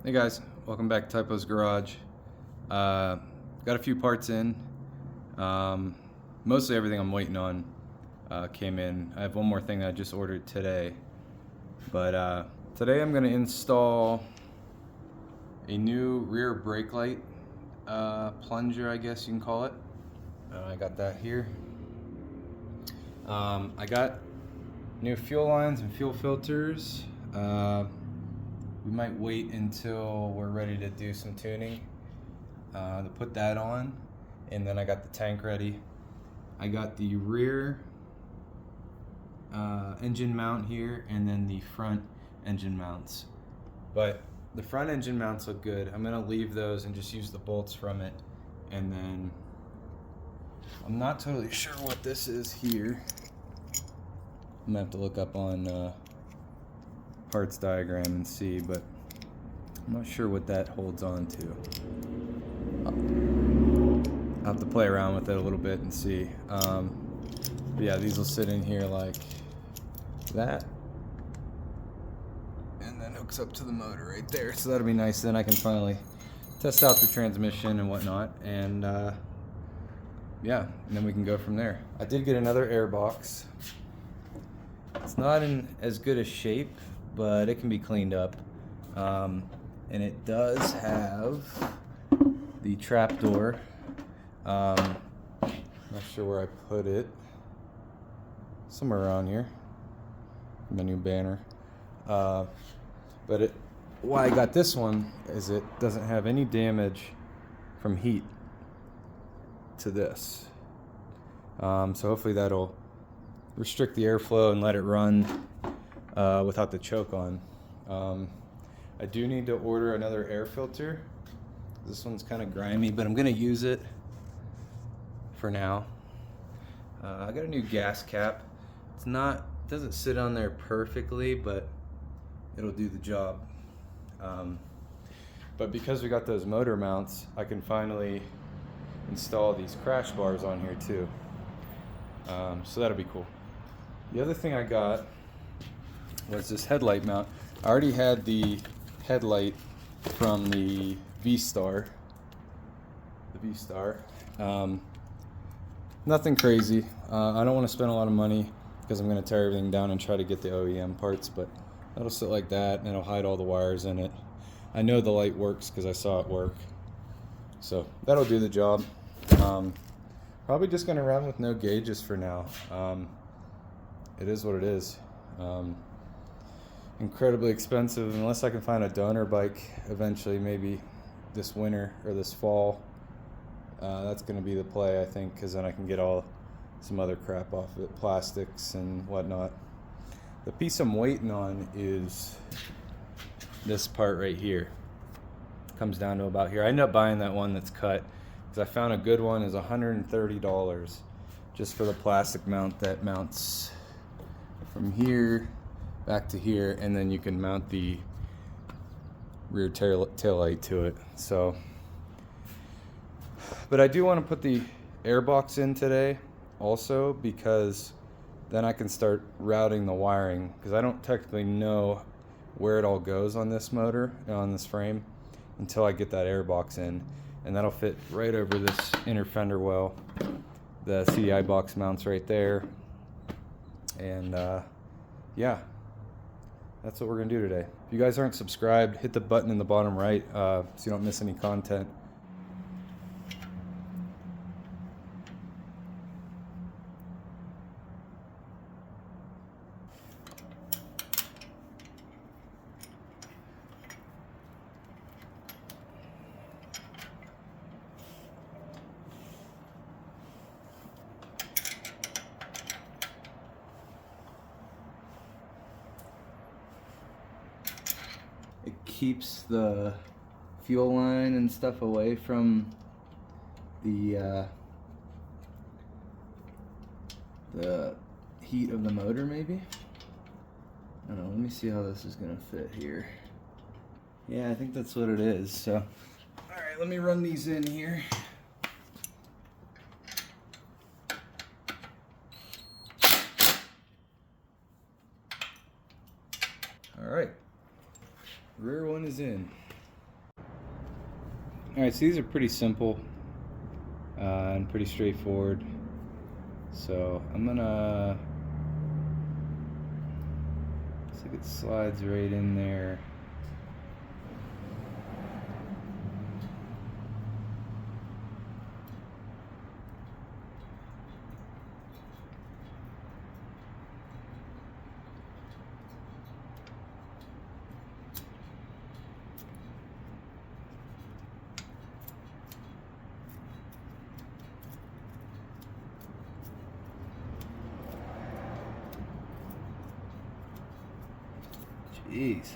Hey guys, welcome back to Typo's Garage. Got a few parts in. Mostly everything I'm waiting on came in. I have one more thing that I just ordered today. But today I'm going to install a new rear brake light plunger, I guess you can call it. I got that here. I got new fuel lines and fuel filters. We might wait until we're ready to do some tuning to put that on, and then I got the tank ready. I got the rear engine mount here, and then the front engine mounts. But the front engine mounts look good. I'm gonna leave those and just use the bolts from it, and then I'm not totally sure what this is here. I'm gonna have to look up on parts diagram and see, but I'm not sure what that holds on to. I'll have to play around with it a little bit and see. But yeah, these will sit in here like that, and then hooks up to the motor right there. So that'll be nice. Then I can finally test out the transmission and whatnot, and yeah, and then we can go from there. I did get another Airbox. It's not in as good a shape, but it can be cleaned up. And it does have the trap door. Not sure where I put it. Somewhere around here. Menu banner. But why I got this one is it doesn't have any damage from heat to this. So hopefully that'll restrict the airflow and let it run without the choke on. I do need to order another air filter. This one's kind of grimy, but I'm gonna use it for now. I got a new gas cap. It doesn't sit on there perfectly, but it'll do the job. But because we got those motor mounts, I can finally install these crash bars on here too. So that'll be cool. The other thing I got was this headlight mount. I already had the headlight from the V-Star. Nothing crazy. I don't want to spend a lot of money because I'm going to tear everything down and try to get the OEM parts, but that'll sit like that and it'll hide all the wires in it. I know the light works because I saw it work. So that'll do the job. Probably just going to run with no gauges for now. It is what it is. Incredibly expensive unless I can find a donor bike eventually, maybe this winter or this fall. That's going to be the play, I think, because then I can get some other crap off of it, plastics and whatnot. The piece I'm waiting on is this part right here. Comes down to about here. I ended up buying that one that's cut because I found a good one is $130 just for the plastic mount that mounts from here back to here, and then you can mount the rear tail light to it. So, but I do want to put the Airbox in today also, because then I can start routing the wiring, because I don't technically know where it all goes on this motor, on this frame, until I get that Airbox in, and that'll fit right over this inner fender well. The CDI box mounts right there, and yeah, that's what we're gonna do today. If you guys aren't subscribed, hit the button in the bottom right so you don't miss any content. It keeps the fuel line and stuff away from the heat of the motor, maybe? I don't know, let me see how this is gonna fit here. Yeah, I think that's what it is, so. Alright, let me run these in here. Alright, rear one is in. Alright, so these are pretty simple and pretty straightforward. So I'm gonna, looks like it slides right in there. Jeez.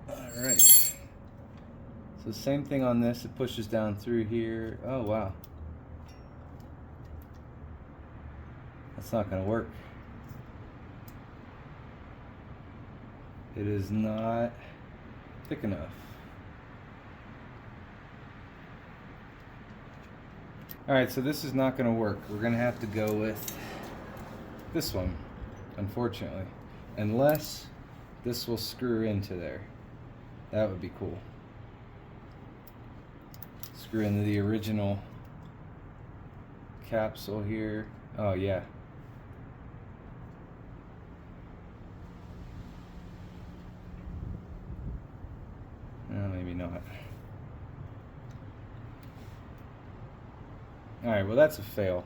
Alright. So same thing on this, it pushes down through here. Oh wow. That's not gonna work. It is not thick enough. Alright, so this is not going to work. We're going to have to go with this one, unfortunately. Unless this will screw into there. That would be cool. Screw into the original capsule here. Oh yeah. No, maybe not. Alright, well that's a fail.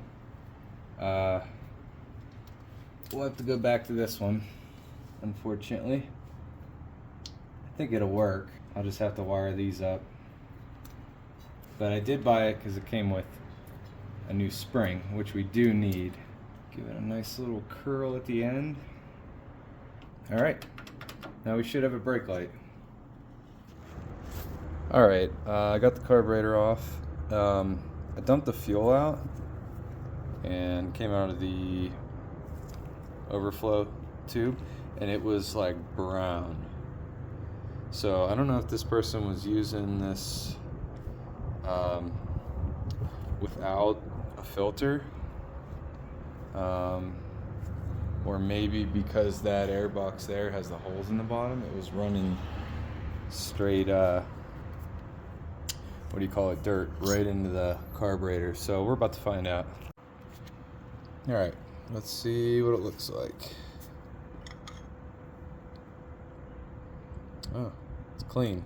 We'll have to go back to this one, unfortunately. I think it'll work. I'll just have to wire these up. But I did buy it because it came with a new spring, which we do need. Give it a nice little curl at the end. Alright, now we should have a brake light. Alright, I got the carburetor off. I dumped the fuel out and came out of the overflow tube and it was like brown. So I don't know if this person was using this without a filter, or maybe because that airbox there has the holes in the bottom, it was running straight what do you call it, dirt right into the carburetor. So we're about to find out. Alright, let's see what it looks like. Oh, it's clean.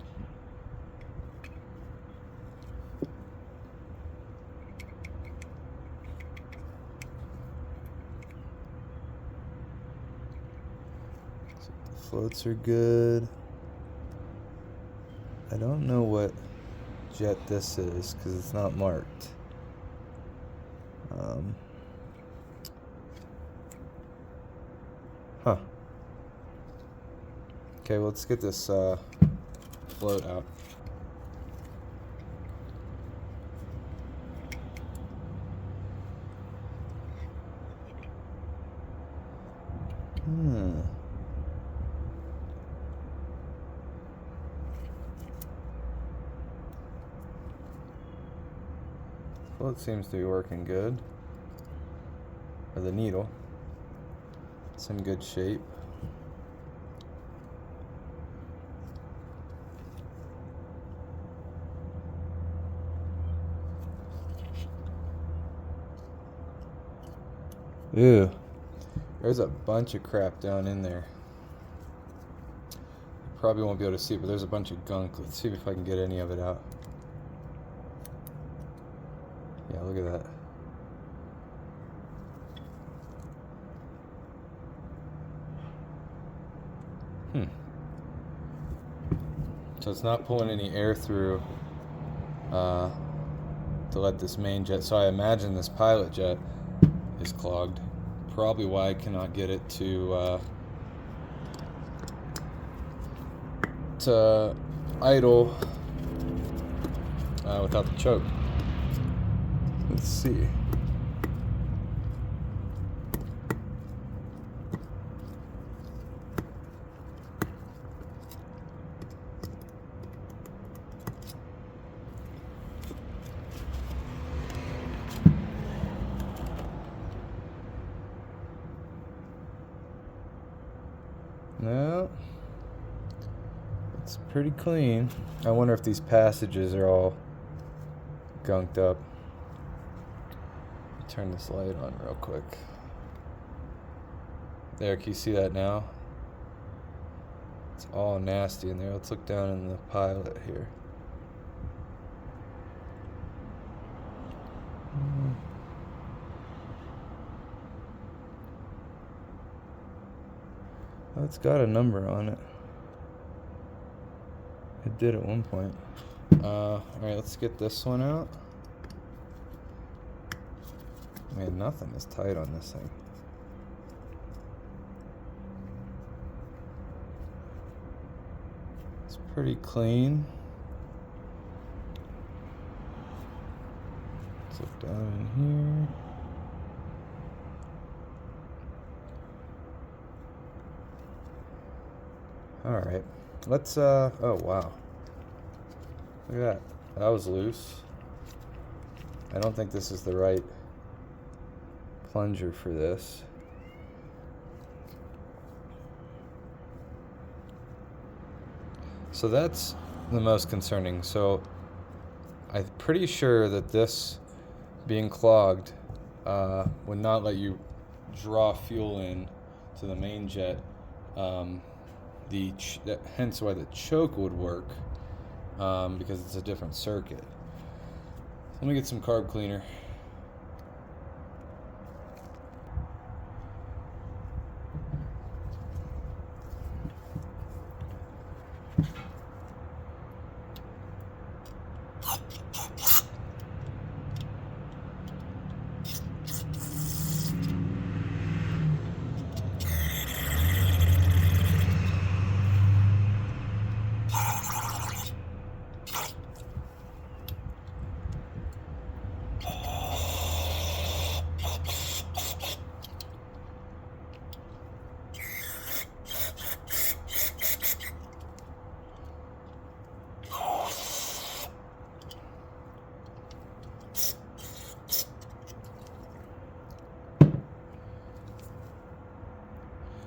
So the floats are good. I don't know what jet this is because it's not marked. Huh. Okay, well, let's get this float out. Float seems to be working good. Or the needle. It's in good shape. Ew. There's a bunch of crap down in there. You probably won't be able to see it, but there's a bunch of gunk. Let's see if I can get any of it out. Yeah, look at that. So it's not pulling any air through to let this main jet. So I imagine this pilot jet is clogged. Probably why I cannot get it to idle without the choke. Let's see. No, it's pretty clean. I wonder if these passages are all gunked up. Turn this light on real quick. There, can you see that now? It's all nasty in there. Let's look down in the pilot here. Oh, it's got a number on it. It did at one point. Alright, let's get this one out. Man, nothing is tight on this thing. It's pretty clean. Let's look down in here. Alright, let's, oh wow. Look at that. That was loose. I don't think this is the right plunger for this. So that's the most concerning. So I'm pretty sure that this being clogged would not let you draw fuel in to the main jet. Hence why the choke would work, because it's a different circuit. Let me get some carb cleaner.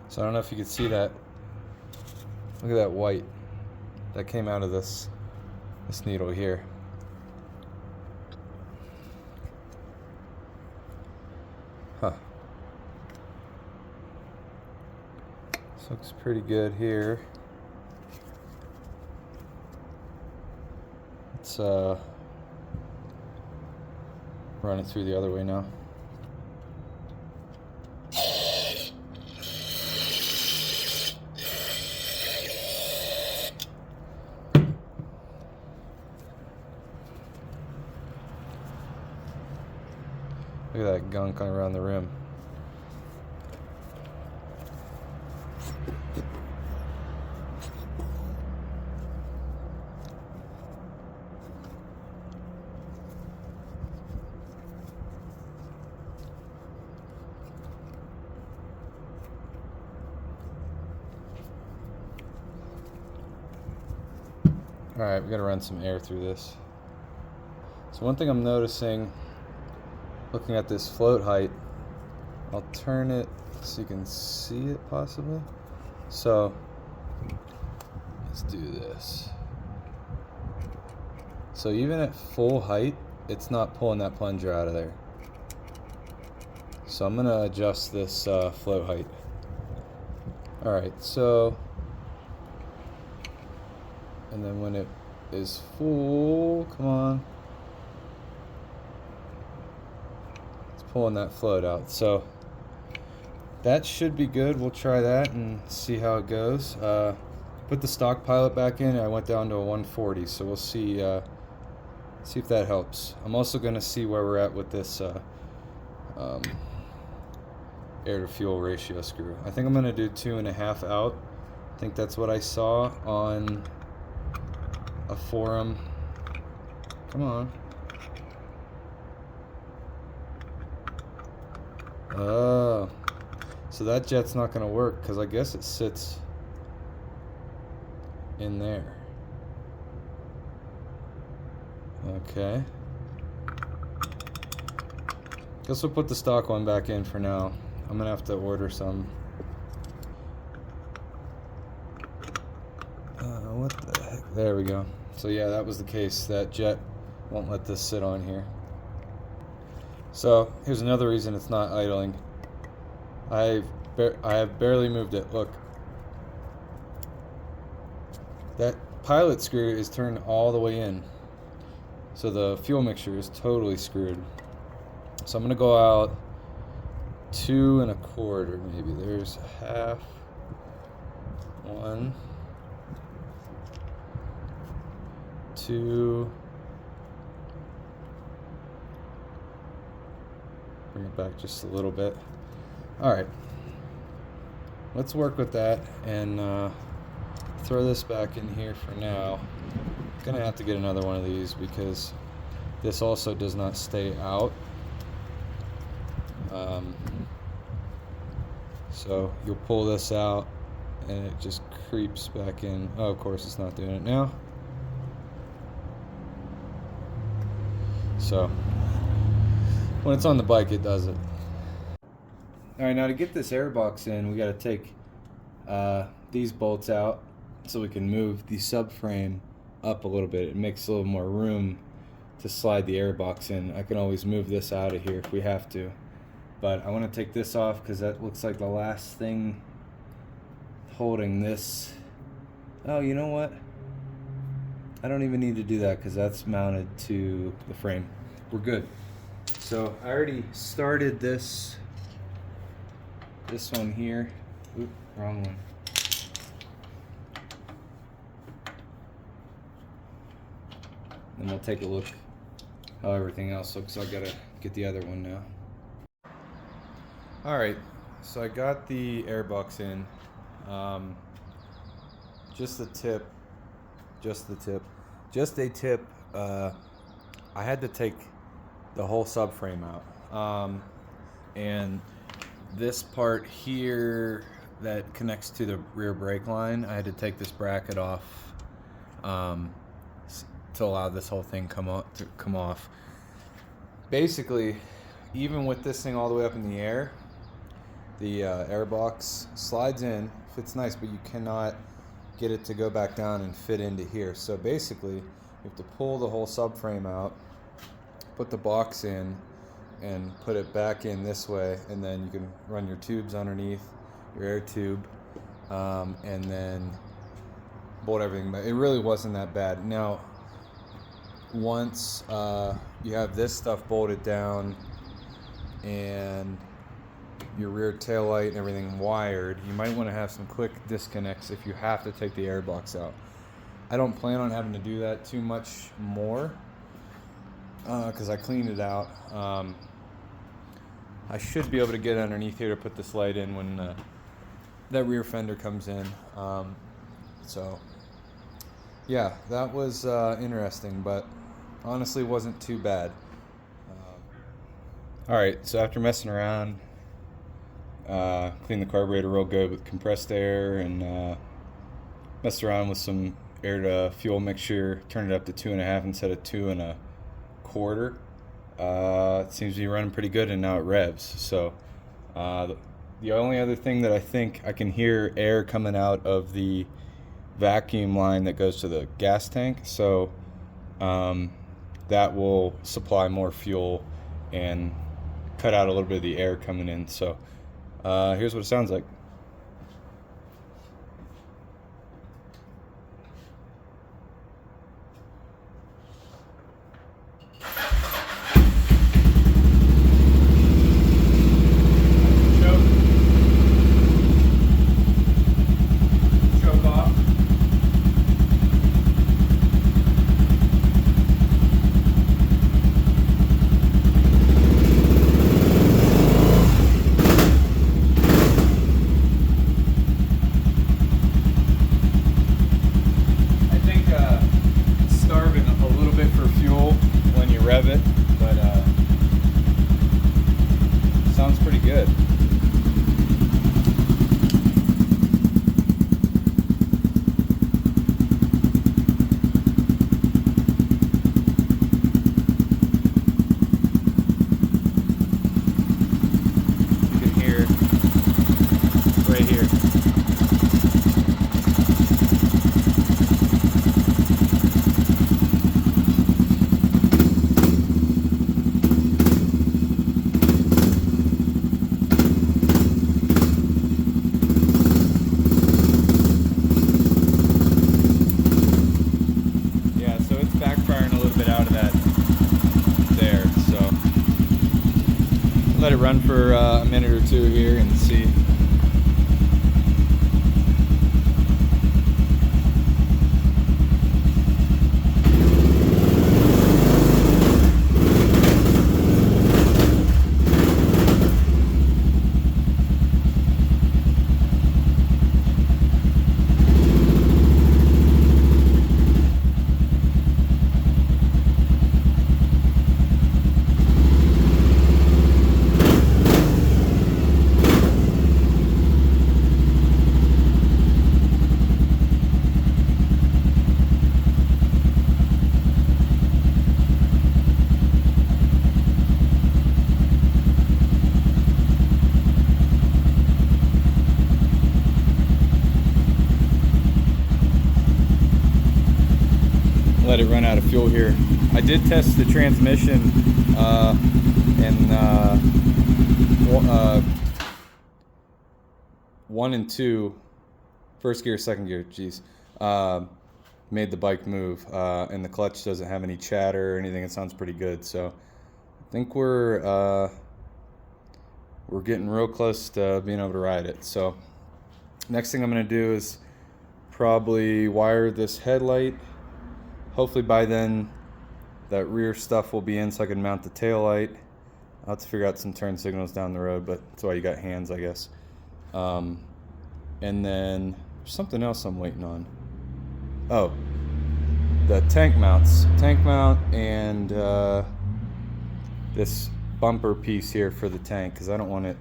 So I don't know if you could see that. Look at that white that came out of this needle here. Huh. This looks pretty good here. Let's run it through the other way now. Look at that gunk around the rim. All right, we gotta run some air through this. So one thing I'm noticing, looking at this float height, I'll turn it so you can see it possibly. So let's do this. So even at full height, it's not pulling that plunger out of there. So I'm gonna adjust this float height. All right, so, and then when it is full, come on. Pulling that float out, so that should be good. We'll try that and see how it goes. Put the stock pilot back in. I went down to a 140, so we'll see if that helps. I'm also going to see where we're at with this air to fuel ratio screw. I think I'm going to do 2.5 out. I think that's what I saw on a forum. Come on. Oh, so that jet's not going to work because I guess it sits in there. Okay. Guess we'll put the stock one back in for now. I'm going to have to order some. There we go. So yeah, that was the case. That jet won't let this sit on here. So here's another reason it's not idling. I have barely moved it. Look, that pilot screw is turned all the way in, so the fuel mixture is totally screwed. So I'm gonna go out 2 1/4, maybe. There's half, 1, 2. Bring it back just a little bit. All right, let's work with that and throw this back in here for now. Gonna have to get another one of these because this also does not stay out. So you'll pull this out and it just creeps back in. Oh, of course it's not doing it now. So when it's on the bike, it does it. All right, now to get this airbox in, we got to take these bolts out so we can move the subframe up a little bit. It makes a little more room to slide the airbox in. I can always move this out of here if we have to, but I want to take this off because that looks like the last thing holding this. Oh, you know what? I don't even need to do that because that's mounted to the frame. We're good. So I already started this one here. Oop, wrong one. And we'll take a look how everything else looks. So I gotta get the other one now. All right, so I got the airbox in. Just a tip. I had to take the whole subframe out, and this part here that connects to the rear brake line, I had to take this bracket off to allow this whole thing to come off. Basically, even with this thing all the way up in the air, the airbox slides in, fits nice, but you cannot get it to go back down and fit into here. So basically, you have to pull the whole subframe out, put the box in, and put it back in this way, and then you can run your tubes underneath, your air tube, and then bolt everything back. It really wasn't that bad. Now, once you have this stuff bolted down and your rear tail light and everything wired, you might want to have some quick disconnects if you have to take the airbox out. I don't plan on having to do that too much more because I cleaned it out. I should be able to get underneath here to put this light in when that rear fender comes in. So yeah, that was interesting, but honestly wasn't too bad. All right, so after messing around, cleaned the carburetor real good with compressed air and messed around with some air to fuel mixture, turned it up to 2.5 instead of 2 1/4. It seems to be running pretty good, and now it revs. So the only other thing that I think I can hear air coming out of the vacuum line that goes to the gas tank, so that will supply more fuel and cut out a little bit of the air coming in. So here's what it sounds like. Rev it, but sounds pretty good. You can hear right here. let it run for a minute or two here and see. Let it run out of fuel here. I did test the transmission in 1 and 2, first gear, second gear, geez, made the bike move, and the clutch doesn't have any chatter or anything. It sounds pretty good, so I think we're getting real close to being able to ride it. So next thing I'm going to do is probably wire this headlight. Hopefully by then that rear stuff will be in so I can mount the tail light. I'll have to figure out some turn signals down the road, but that's why you got hands, I guess. And then there's something else I'm waiting on. Oh, the tank mounts. Tank mount and this bumper piece here for the tank, because I don't want it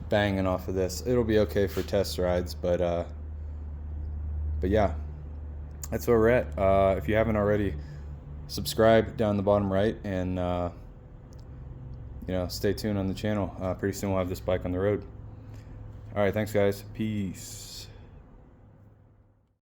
banging off of this. It'll be okay for test rides, but yeah. That's where we're at. If you haven't already, subscribe down the bottom right, and stay tuned on the channel. Pretty soon we'll have this bike on the road. All right, thanks guys. Peace.